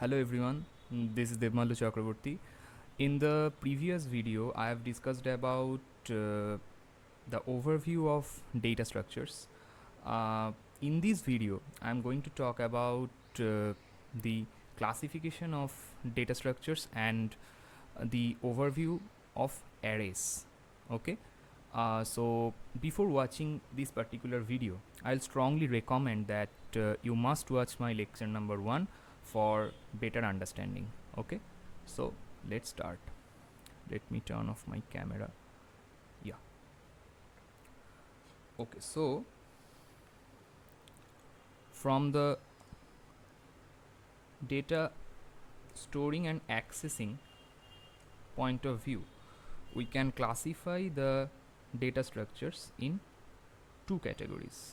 Hello everyone, this is Devmalu Chakraborty. In the previous video, I have discussed about the overview of data structures. In this video, I am going to talk about the classification of data structures and the overview of arrays. Okay. So before watching this particular video, I'll strongly recommend that you must watch my lecture number 1 for better understanding. Okay, so let's start. Let me turn off my camera. Yeah. Okay, so from the data storing and accessing point of view, we can classify the data structures in two categories.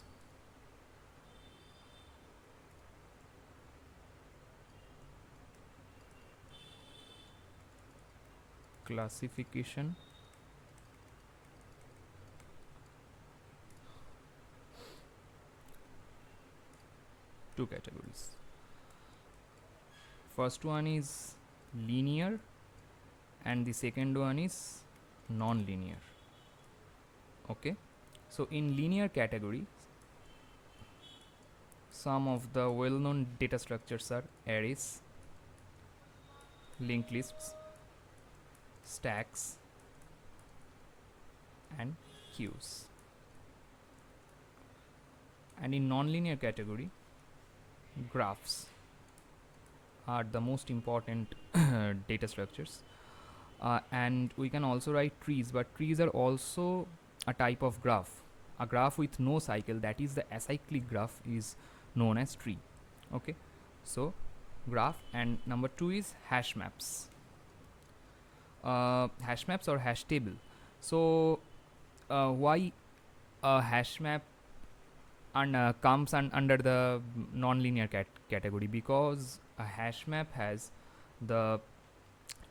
Classification two categories. First one is linear and the second one is non-linear. Okay, so in linear category, some of the well-known data structures are arrays, linked lists, stacks, and queues. And in non-linear category, graphs are the most important data structures. And we can also write trees, but trees are also a type of graph. A graph with no cycle, that is the acyclic graph, is known as tree. Okay, so graph. And number 2 is hash maps. Hash maps or hash table. So why a hash map comes under the non-linear category? Because a hash map has the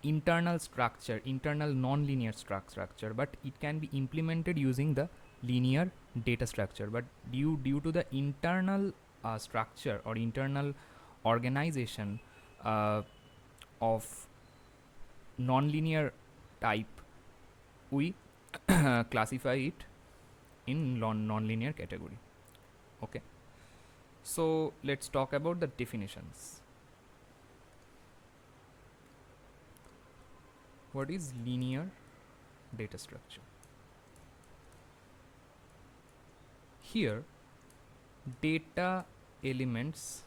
internal structure, internal non-linear structure, but it can be implemented using the linear data structure. But due to the internal structure or internal organization of non-linear type, we classify it in non-linear category. Okay, so let's talk about the definitions. What is linear data structure? Here, data elements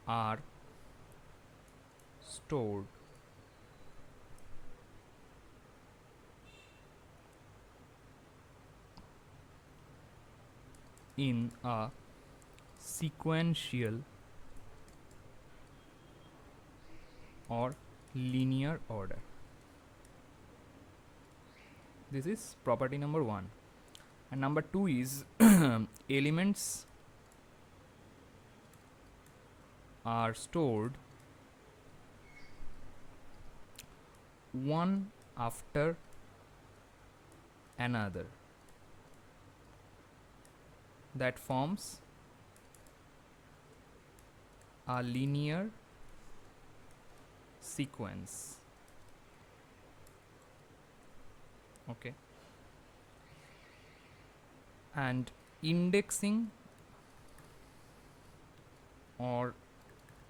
are stored in a sequential or linear order. This is property number 1. And number 2 is elements are stored one after another. That forms a linear sequence. Okay, and indexing or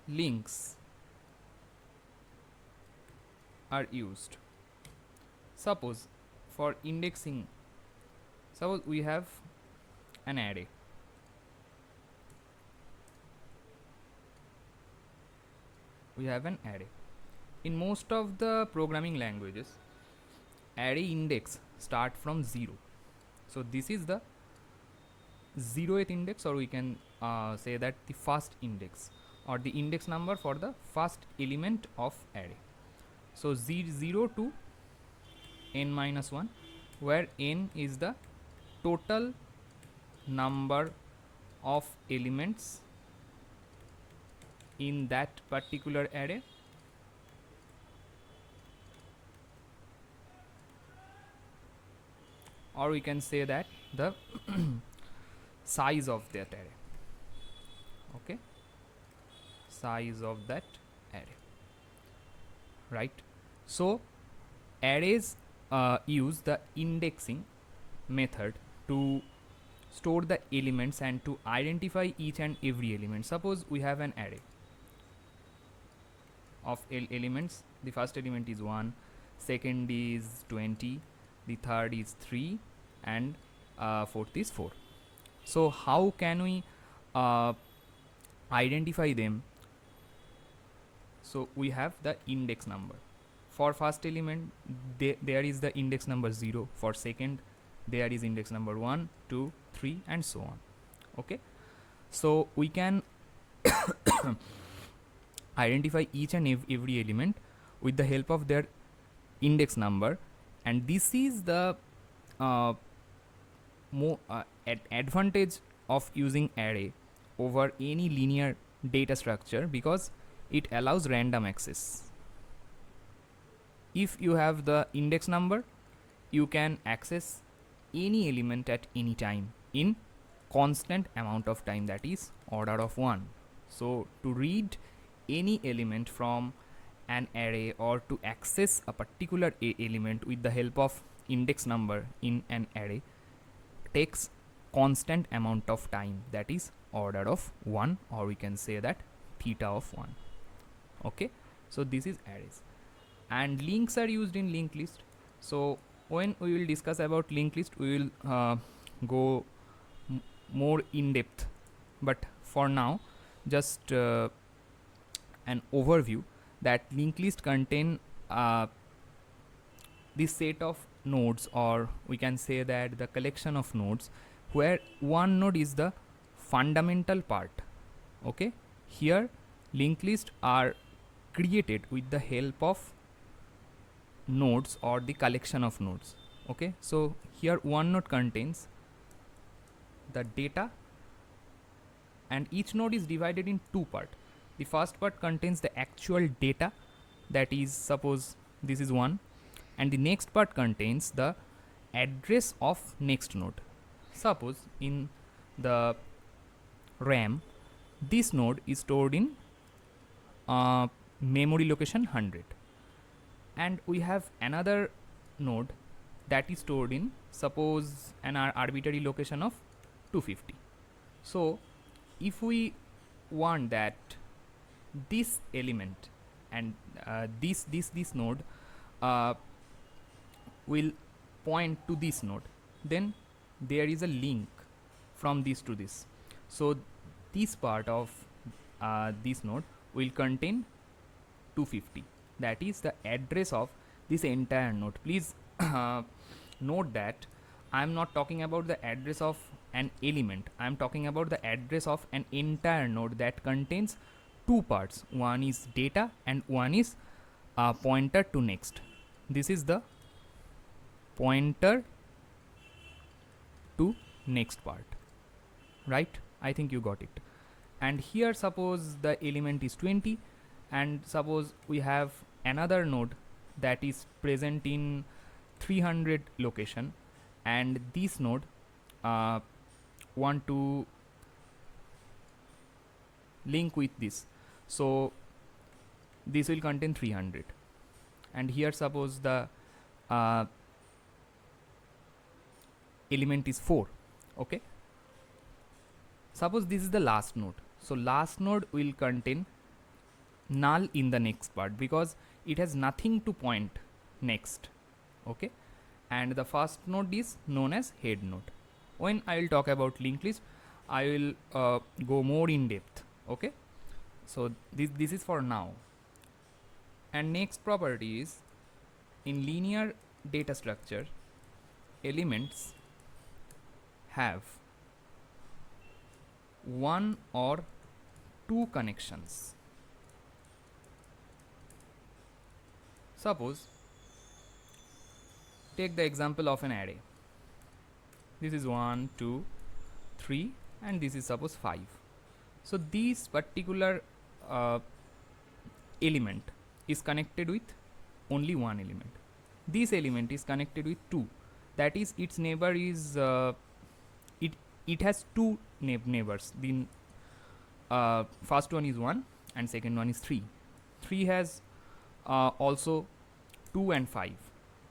links are used. Suppose for indexing, suppose we have an array. We have an array. In most of the programming languages, array index start from 0. So this is the 0th index, or we can say that the first index, or the index number for the first element of array. So 0 to n minus 1, where n is the total number of elements in that particular array, or we can say that the size of that array. Okay, size of that array, right? So arrays use the indexing method to store the elements and to identify each and every element. Suppose we have an array of elements. The first element is 1, second is 20, the third is 3, and fourth is 4. So how can we identify them? So we have the index number. For first element there is the index number 0, for second there is index number 1, 2, 3, and so on. Okay, so we can identify each and every element with the help of their index number, and this is the advantage of using array over any linear data structure, because it allows random access. If you have the index number, you can access any element at any time in constant amount of time, that is order of 1. So to read any element from an array or to access a particular element with the help of index number in an array takes constant amount of time, that is order of 1, or we can say that theta of 1. Okay, so this is arrays, and links are used in linked list. So when we will discuss about linked list, we will go more in depth, but for now just an overview that linked list contain this set of nodes, or we can say that the collection of nodes where one node is the fundamental part. Okay, here linked lists are created with the help of nodes or the collection of nodes. Okay, so here one node contains the data, and each node is divided in two parts. The first part contains the actual data, that is, suppose this is 1, and the next part contains the address of next node. Suppose in the RAM this node is stored in memory location 100, and we have another node that is stored in, suppose, an arbitrary location of 250. So if we want that this element and this node will point to this node, then there is a link from this to this. So this part of this node will contain 250, that is the address of this entire node. Please note that I am not talking about the address of an element, I am talking about the address of an entire node that contains two parts. One is data and one is pointer to next. This is the pointer to next part, right? I think you got it. And here suppose the element is 20, and suppose we have another node that is present in 300 location, and this node want to link with this, so this will contain 300, and here suppose the element is 4. Okay, suppose this is the last node, so last node will contain null in the next part because it has nothing to point next. Okay, and the first node is known as head node. When I will talk about linked list, I will go more in depth. Okay, so this is for now. And next property is, in linear data structure, elements have one or two connections. Suppose take the example of an array. This is 1, 2, 3, and this is suppose 5. So this particular element is connected with only one element. This element is connected with two, that is its neighbor is it has two neighbors. The first one is 1 and second one is 3. 3 has also 2 and 5.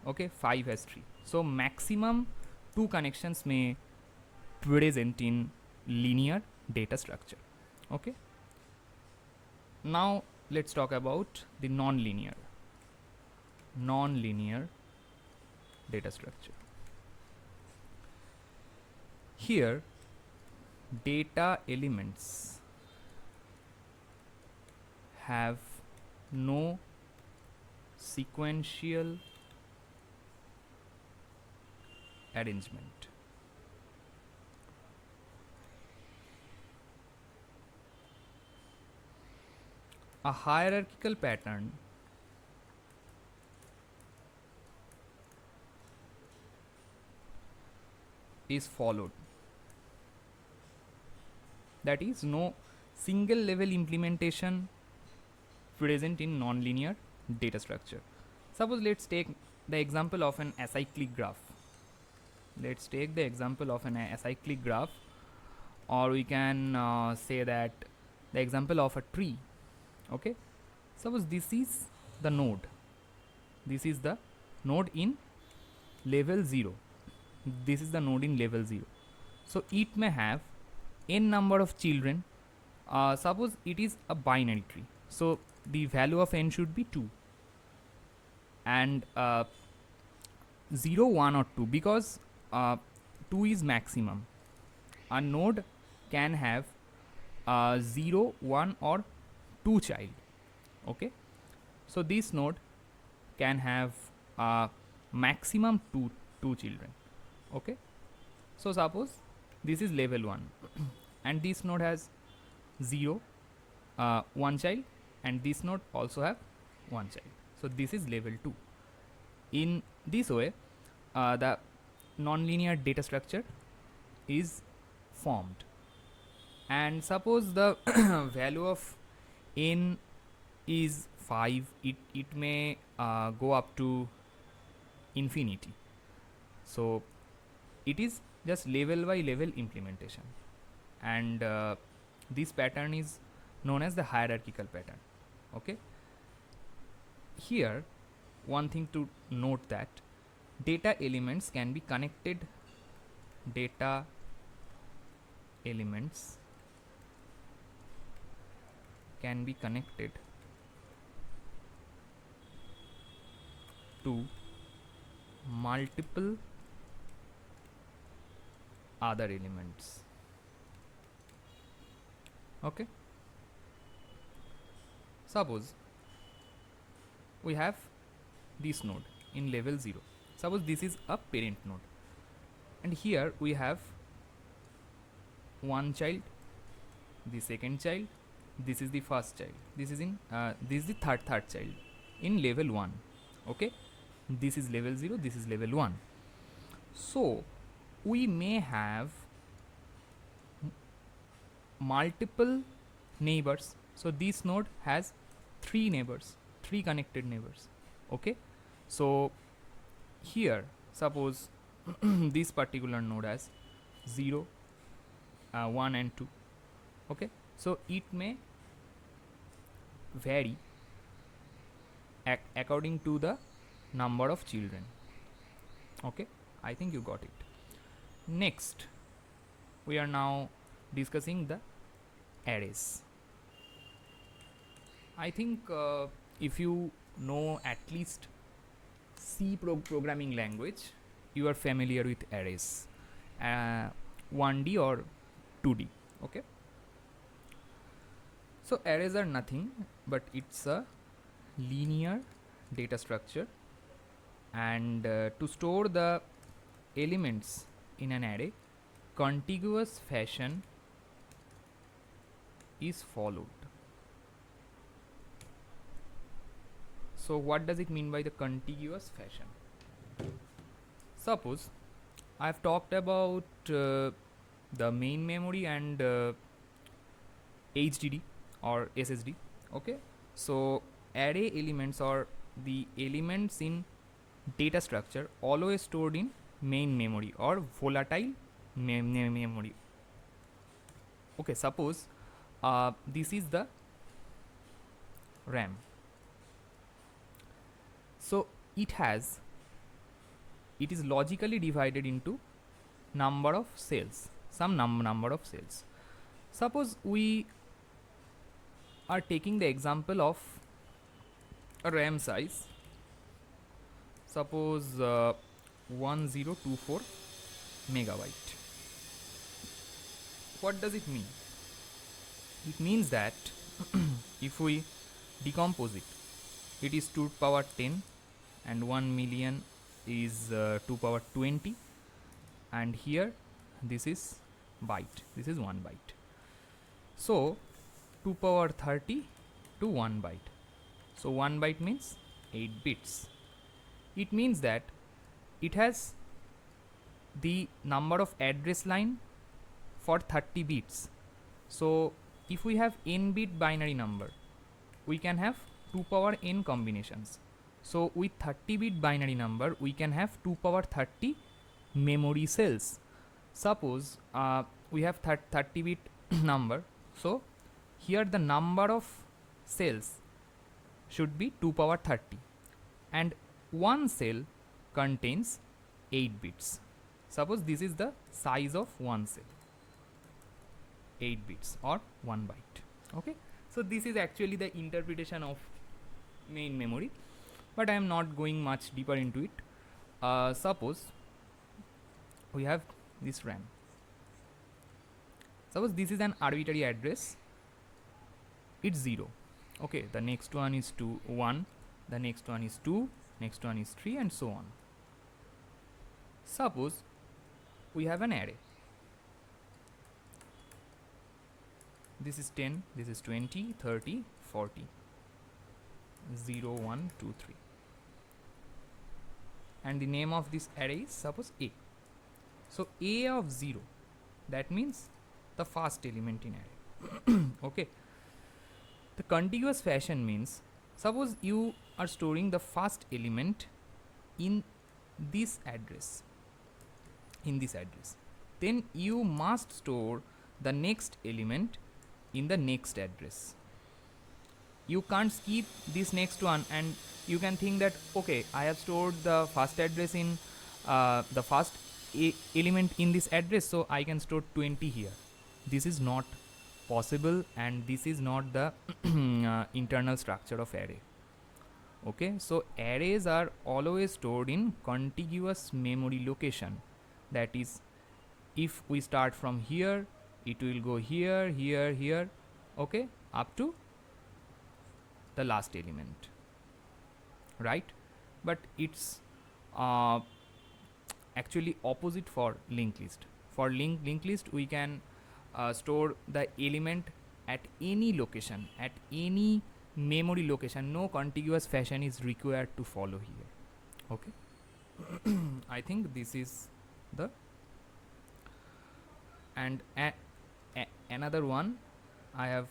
Okay, 5 has 3. So maximum 2 connections may present in linear data structure. Okay, now let's talk about the non-linear data structure. Here data elements have no sequential arrangement. A hierarchical pattern is followed. That is, no single level implementation present in nonlinear data structure. Suppose let's take the example of an acyclic graph. Let's take the example of an acyclic graph, or we can say that the example of a tree. Okay, suppose this is the node. This is the node in level 0. This is the node in level 0. So it may have n number of children. Suppose it is a binary tree, so the value of n should be 2, and 0, 1 or 2, because 2 is maximum. A node can have 0, 1 or 2 child. Okay, so this node can have maximum 2 children. Okay, so suppose this is level 1 and this node has 0, 1 child, and this node also have 1 child. So this is level 2. In this way, the nonlinear data structure is formed. And suppose the value of n is 5, it may go up to infinity. So it is just level by level implementation, and this pattern is known as the hierarchical pattern. Okay, here one thing to note, that data elements can be connected. Data elements can be connected to multiple other elements. Okay, suppose we have this node in level 0. Suppose this is a parent node, and here we have one child, the second child, this is the first child, this is the third child in level 1. Okay, this is level 0, this is level 1. So we may have multiple neighbors. So this node has 3 neighbors, 3 connected neighbors. Okay, so here suppose this particular node has 0, 1 and 2. Okay, so it may vary according to the number of children. Okay, I think you got it. Next, we are now discussing the arrays. I think if you know at least C programming language, you are familiar with arrays, 1D or 2D. Okay, so arrays are nothing but it's a linear data structure, and to store the elements in an array, contiguous fashion is followed. So what does it mean by the contiguous fashion? Suppose I have talked about the main memory and HDD or SSD. Okay, so array elements, or the elements in data structure, always stored in main memory or volatile memory. Okay, suppose this is the RAM. So it is logically divided into number of cells, some number of cells. Suppose we are taking the example of a RAM size, suppose 1024 megabyte. What does it mean? It means that if we decompose it, it is 2 power 10 and 1 million is 2 power 20, and here this is byte, this is 1 byte. So 2 power 30 to 1 byte. So 1 byte means 8 bits. It means that it has the number of address line for 30 bits. So if we have n bit binary number, we can have 2 power n combinations. So with 30 bit binary number, we can have 2 power 30 memory cells. Suppose we have 30 bit number, so here the number of cells should be 2 power 30, and one cell contains 8 bits. Suppose this is the size of one cell, 8 bits or 1 byte. Okay, so this is actually the interpretation of main memory, but I am not going much deeper into it. Suppose we have this RAM. Suppose this is an arbitrary address, it's 0. Okay, the next one is 1, the next one is 2, next one is 3, and so on. Suppose we have an array. This is 10, this is 20, 30, 40, 0, 1, 2, 3. And the name of this array is suppose A. So A of 0, that means the first element in array. Okay. The contiguous fashion means, suppose you are storing the first element in this address, then you must store the next element in the next address. You can't skip this next one and you can think that, okay, I have stored the first address in the first element in this address, so I can store 20 here. This is not possible, and this is not the internal structure of array. Okay, so arrays are always stored in contiguous memory location. That is, if we start from here, it will go here, here, here, okay, up to the last element, right? But it's actually opposite for linked list. For linked list, we can store the element at any location, at any memory location. No contiguous fashion is required to follow here. Okay. I think this is the and another one I have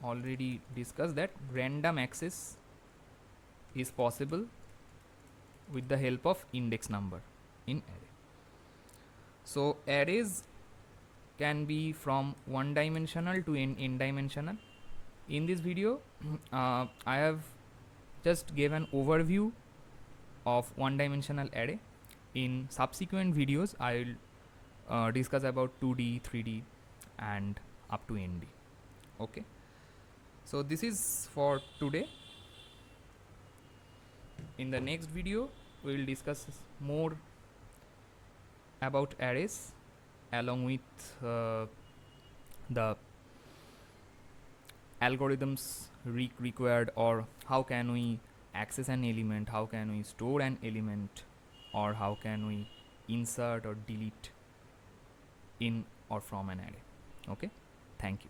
already discussed, that random access is possible with the help of index number in array. So arrays can be from one dimensional to n dimensional. In this video, I have just given an overview of one dimensional array. In subsequent videos, I will discuss about 2D, 3D, and up to ND. Okay. So this is for today. In the next video, we will discuss more about arrays along with the algorithms required, or how can we access an element, how can we store an element, or how can we insert or delete in or from an array. Okay, thank you.